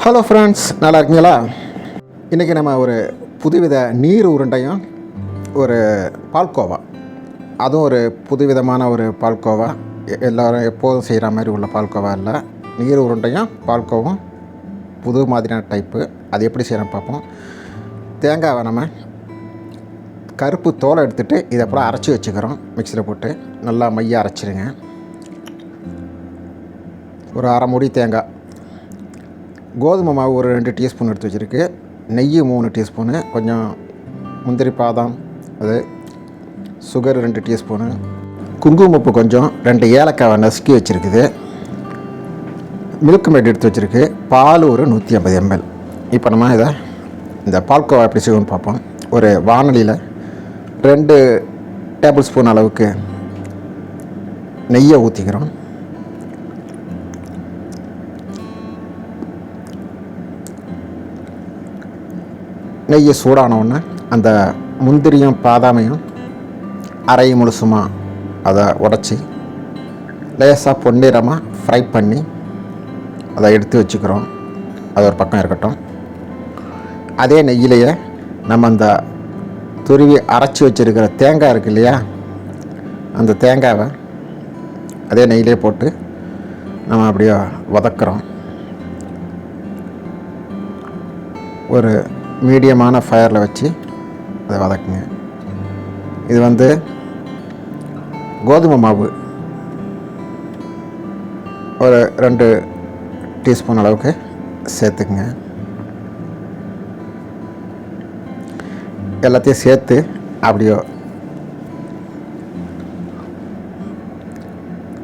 Hello friends, நல்லா இருக்கீங்களா? இன்றைக்கி நம்ம ஒரு புதுவித நீர் உருண்டையும் ஒரு பால்கோவா, அதுவும் ஒரு புதுவிதமான ஒரு பால்கோவா. எல்லோரும் எப்போதும் செய்கிற மாதிரி உள்ள பால்கோவா இல்லை. நீர் உருண்டையும் பால்கோவும் புது மாதிரியான டைப்பு. அது எப்படி செய்கிறோம் பார்ப்போம். தேங்காவை நம்ம கருப்பு தோலை எடுத்துகிட்டு இதை அப்புறம் அரைச்சி வச்சுக்கிறோம். மிக்சியில் போட்டு நல்லா மையாக அரைச்சிடுங்க. ஒரு அரை மூடி தேங்காய், கோதுமை மாவு ஒரு 2 டீஸ்பூன் எடுத்து வச்சுருக்கு, நெய் 3 டீஸ்பூனு, கொஞ்சம் முந்திரி பாதாம், அது சுகர் 2 டீஸ்பூனு, குங்குமப்பூ கொஞ்சம், 2 ஏலக்காவை நசுக்கி வச்சுருக்குது, மில்க் மேட் எடுத்து வச்சுருக்கு, பால் ஒரு 150 ml. இப்போ நம்ம இந்த பால்கோவா எப்படி செய்வோம்னு பார்ப்போம். ஒரு வானலியில் 2 டேபிள் ஸ்பூன் அளவுக்கு நெய்யை ஊற்றிக்கிறோம். நெய்யை சூடானவுடனே அந்த முந்திரியும் பாதாமையும் அரை முழுசுமாக அதை உடச்சி லேசாக பொன்னிறமாக ஃப்ரை பண்ணி அதை எடுத்து வச்சுக்கிறோம். அது ஒரு பக்கம் இருக்கட்டும். அதே நெய்யிலேயே நம்ம அந்த துருவி அரைச்சி வச்சுருக்கிற தேங்காய் இருக்குது இல்லையா, அந்த தேங்காவை அதே நெய்யிலே போட்டு நம்ம அப்படியே வதக்குறோம். ஒரு மீடியமான ஃபயரில் வச்சு அதை வதக்குங்க. இது கோதுமை மாவு ஒரு 2 டீஸ்பூன் அளவுக்கு சேர்த்துக்குங்க. எல்லாத்தையும் சேர்த்து அப்படியே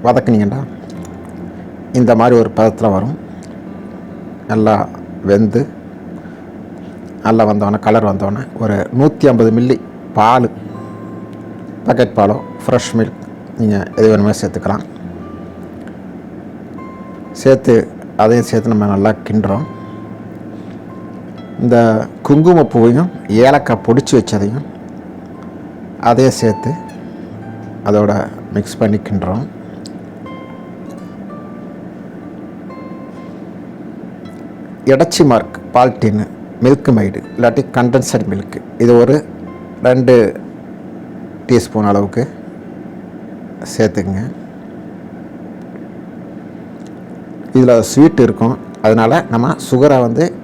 வதக்குனீங்கன்னா இந்த மாதிரி ஒரு பதத்தில் வரும். நல்லா வெந்து நல்லா வந்தோடனே, கலர் வந்தோடனே ஒரு 150 மில்லி பால், பாக்கெட் பாலோ ஃப்ரெஷ் மில்க் நீங்கள் எது வேணுமே சேர்த்துக்கலாம். அதையும் சேர்த்து நம்ம நல்லா கிண்டுறோம். இந்த குங்குமப்பூவையும் ஏலக்காய் பொடிச்சு வச்சதையும் அதையும் சேர்த்து அதோட மிக்ஸ் பண்ணி கிண்டுறோம். எடச்சி மார்க் பால் டின்னு மில்க் மைடு இல்லாட்டி கண்டென்சட் மில்க்கு, இது ஒரு 2 டீஸ்பூன் அளவுக்கு சேர்த்துக்குங்க. இதில் ஸ்வீட் இருக்கும், அதனால் நம்ம சுகரை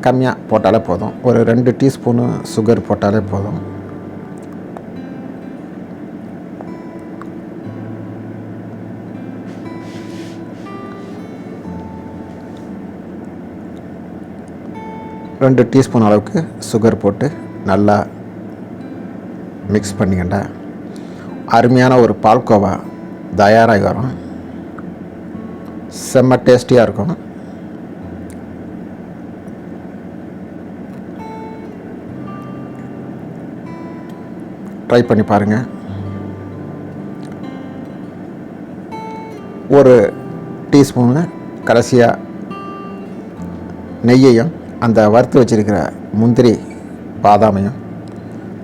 கம்மியாக போட்டாலே போதும். ஒரு 2 டீஸ்பூனு சுகர் போட்டாலே போதும். ரெண்டு டீஸ்பூன் அளவுக்கு சுகர் போட்டு நல்லா மிக்ஸ் பண்ணிக்கிட்டா அருமையான ஒரு பால்கோவா தயாராகி வரும். செம்ம டேஸ்டியாக இருக்கும். ட்ரை பண்ணி பாருங்கள். ஒரு டீஸ்பூனு கடைசியாக நெய்யையும் அந்த வறுத்து வச்சுருக்கிற முந்திரி பாதாமையும்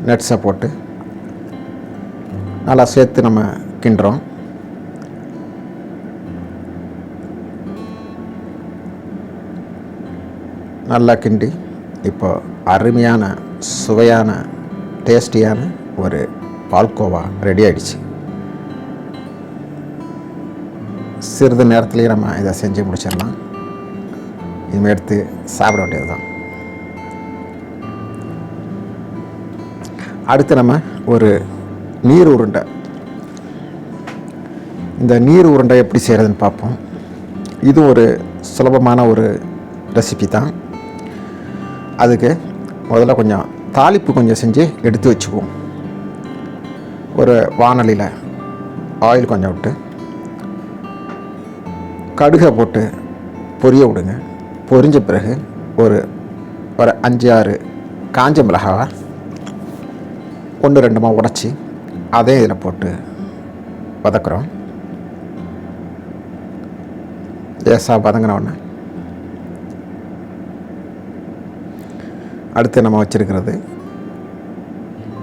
நட்ஸை போட்டு நல்லா சேர்த்து நம்ம கிண்டுறோம். நல்லா கிண்டி இப்போ அருமையான சுவையான டேஸ்டியான ஒரு பால்கோவா ரெடி ஆகிடுச்சு. சிறிது நேரத்துலேயே நம்ம இதை செஞ்சு முடிச்சிடலாம். இனிமேல் எடுத்து சாப்பிட வேண்டியது தான். அடுத்து நம்ம ஒரு நீர் உருண்டை, இந்த நீர் உருண்டை எப்படி செய்கிறதுன்னு பார்ப்போம். இது ஒரு சுலபமான ஒரு ரெசிபி தான். அதுக்கு முதல்ல கொஞ்சம் தாளிப்பு கொஞ்சம் செஞ்சு எடுத்து வச்சுக்குவோம். ஒரு வானலியில் ஆயில் கொஞ்சம் விட்டு கடுகை போட்டு பொரிய விடுங்க. பொரிஞ்ச பிறகு ஒரு 5-6 காஞ்ச மிளகாவை 1-2 உடச்சி அதே இதில் போட்டு வதக்குறோம். லேசாக வதங்கினோடனே அடுத்து நம்ம வச்சுருக்கிறது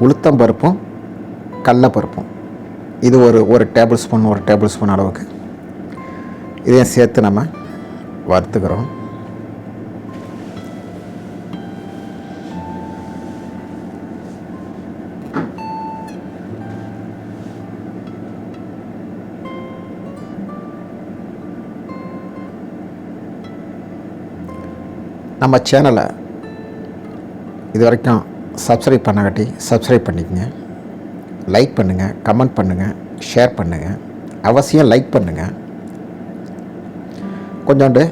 உளுத்தம்பருப்பும் கடலைப்பருப்பும். இது ஒரு டேபிள் ஸ்பூன் அளவுக்கு இதையும் சேர்த்து நம்ம வறுத்துக்கிறோம். நம்ம சேனலை இது வரைக்கும் சப்ஸ்கிரைப் பண்ணாட்டி சப்ஸ்கிரைப் பண்ணிக்கங்க. லைக் பண்ணுங்கள், கமெண்ட் பண்ணுங்கள், ஷேர் பண்ணுங்கள். அவசியம் லைக் பண்ணுங்கள். கொஞ்சோண்டு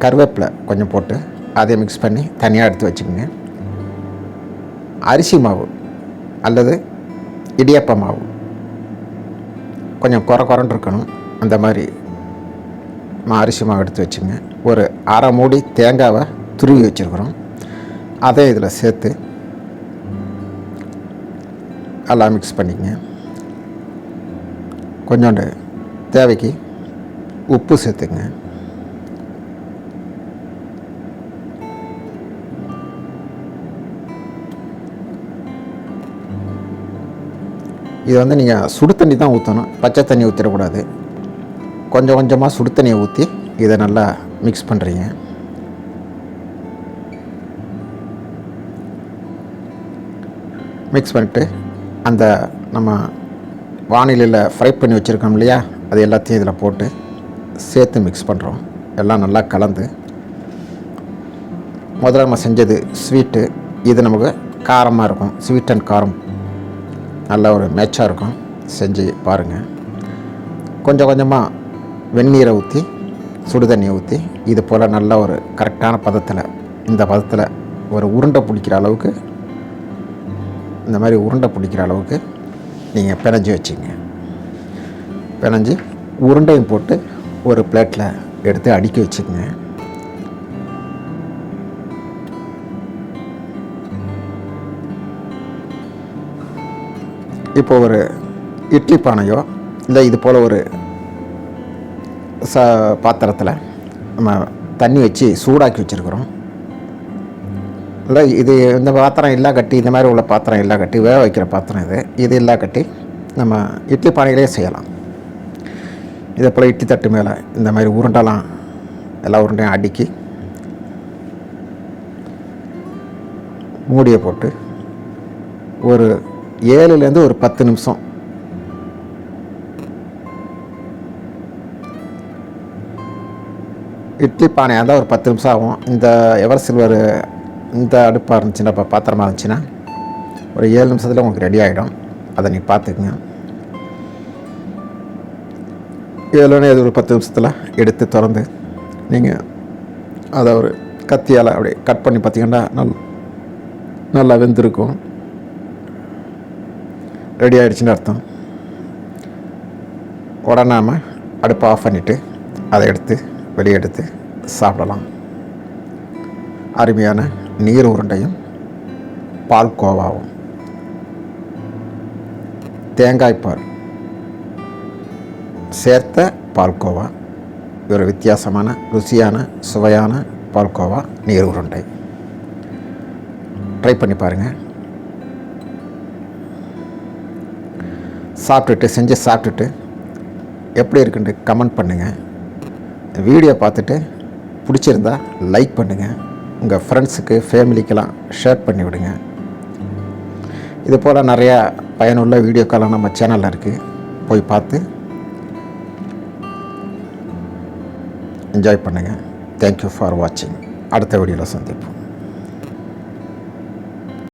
கருவேப்பிலை கொஞ்சம் போட்டு அதை மிக்ஸ் பண்ணி தனியாக எடுத்து வச்சுக்கோங்க. அரிசி மாவு அல்லது இடியாப்ப மாவு கொஞ்சம் குறன்னு இருக்கணும். அந்த மாதிரி அரிசி மாவு எடுத்து வச்சுங்க. ஒரு அரை மூடி தேங்காவை துருவி வச்சுருக்குறோம். அதை இதில் சேர்த்து எல்லாம் மிக்ஸ் பண்ணிக்கங்க. கொஞ்சோண்டு தேவைக்கு உப்பு சேர்த்துங்க. இது நீங்கள் சுடு தண்ணி தான் ஊற்றணும், பச்சை தண்ணி ஊற்றிடக்கூடாது. கொஞ்சம் கொஞ்சமாக சுடு தண்ணியை ஊற்றி இதை நல்லா மிக்ஸ் பண்ணுறீங்க. மிக்ஸ் பண்ணிவிட்டு அந்த நம்ம வானிலையில் ஃப்ரை பண்ணி வச்சுருக்கோம் இல்லையா, அது எல்லாத்தையும் இதில் போட்டு சேர்த்து மிக்ஸ் பண்ணுறோம். எல்லாம் நல்லா கலந்து முதல்ல நம்ம செஞ்சது ஸ்வீட்டு, இது நமக்கு காரமாக இருக்கும். ஸ்வீட் அண்ட் காரம் நல்ல ஒரு மேட்சாக இருக்கும். செஞ்சு பாருங்கள். கொஞ்சம் கொஞ்சமாக வெந்நீரை ஊற்றி சுடு தண்ணியை ஊற்றி இது போல் நல்ல ஒரு கரெக்டான பதத்தில், இந்த பதத்தில் ஒரு உருண்டை பிடிக்கிற அளவுக்கு, இந்த மாதிரி உருண்டை பிடிக்கிற அளவுக்கு நீங்கள் பிணைஞ்சி வச்சுங்க. பிணைஞ்சி உருண்டையும் போட்டு ஒரு பிளேட்டில் எடுத்து அடுக்கி வச்சுக்கோங்க. இப்போ ஒரு இட்லி பானையோ இல்லை இது போல் ஒரு பாத்திரத்தில் நம்ம தண்ணி வச்சு சூடாக்கி வச்சுருக்குறோம். இல்லை இது இந்த பாத்திரம் எல்லாம் கட்டி, இந்த மாதிரி உள்ள பாத்திரம் எல்லாம் கட்டி வேக வைக்கிற பாத்திரம் இது எல்லாம் கட்டி நம்ம இட்லி பானையிலே செய்யலாம். இதே போல் இட்லி தட்டு மேலே இந்த மாதிரி உருண்டெல்லாம் எல்லா உருண்டையும் அடுக்கி மூடியை போட்டு ஒரு 7லேருந்து ஒரு 10 நிமிஷம் இட்லி பானையாக இருந்தால் ஒரு 10 நிமிஷம் ஆகும். இந்த எவர் சில்வர் இந்த அடுப்பாக இருந்துச்சுன்னா, இப்போ பாத்திரமாக இருந்துச்சுன்னா ஒரு 7 நிமிஷத்தில் உங்களுக்கு ரெடி ஆகிடும். அதை நீங்கள் பார்த்துக்குங்க. 7 ஒரு 10 நிமிஷத்தில் எடுத்து திறந்து நீங்கள் அதை ஒரு கத்தியால் அப்படியே கட் பண்ணி பார்த்திங்கன்னா நல்லா வெந்திருக்கும். ரெடி ஆகிடுச்சின்னு அர்த்தம். உடனே நாம் அடுப்பை ஆஃப் பண்ணிவிட்டு அதை எடுத்து வெளியே எடுத்து சாப்பிடலாம். அருமையான நீர் உருண்டையும் பால்கோவாவும் தேங்காய்பால் சேர்த்த பால்கோவா, ஒரு வித்தியாசமான ருசியான சுவையான பால்கோவா நீர் உருண்டை. ட்ரை பண்ணி பாருங்கள். செஞ்சு சாப்பிட்டுட்டு எப்படி இருக்குன்னு கமெண்ட் பண்ணுங்கள். வீடியோ பார்த்துட்டு பிடிச்சிருந்தா லைக் பண்ணுங்கள். உங்கள் ஃப்ரெண்ட்ஸுக்கு ஃபேமிலிக்கெல்லாம் ஷேர் பண்ணி விடுங்க. இது போல் நிறையா பயனுள்ள வீடியோக்கெல்லாம் நம்ம சேனலில் இருக்குது. போய் பார்த்து என்ஜாய் பண்ணுங்கள். தேங்க்யூ ஃபார் வாட்சிங். அடுத்த வீடியோவில் சந்திப்போம்.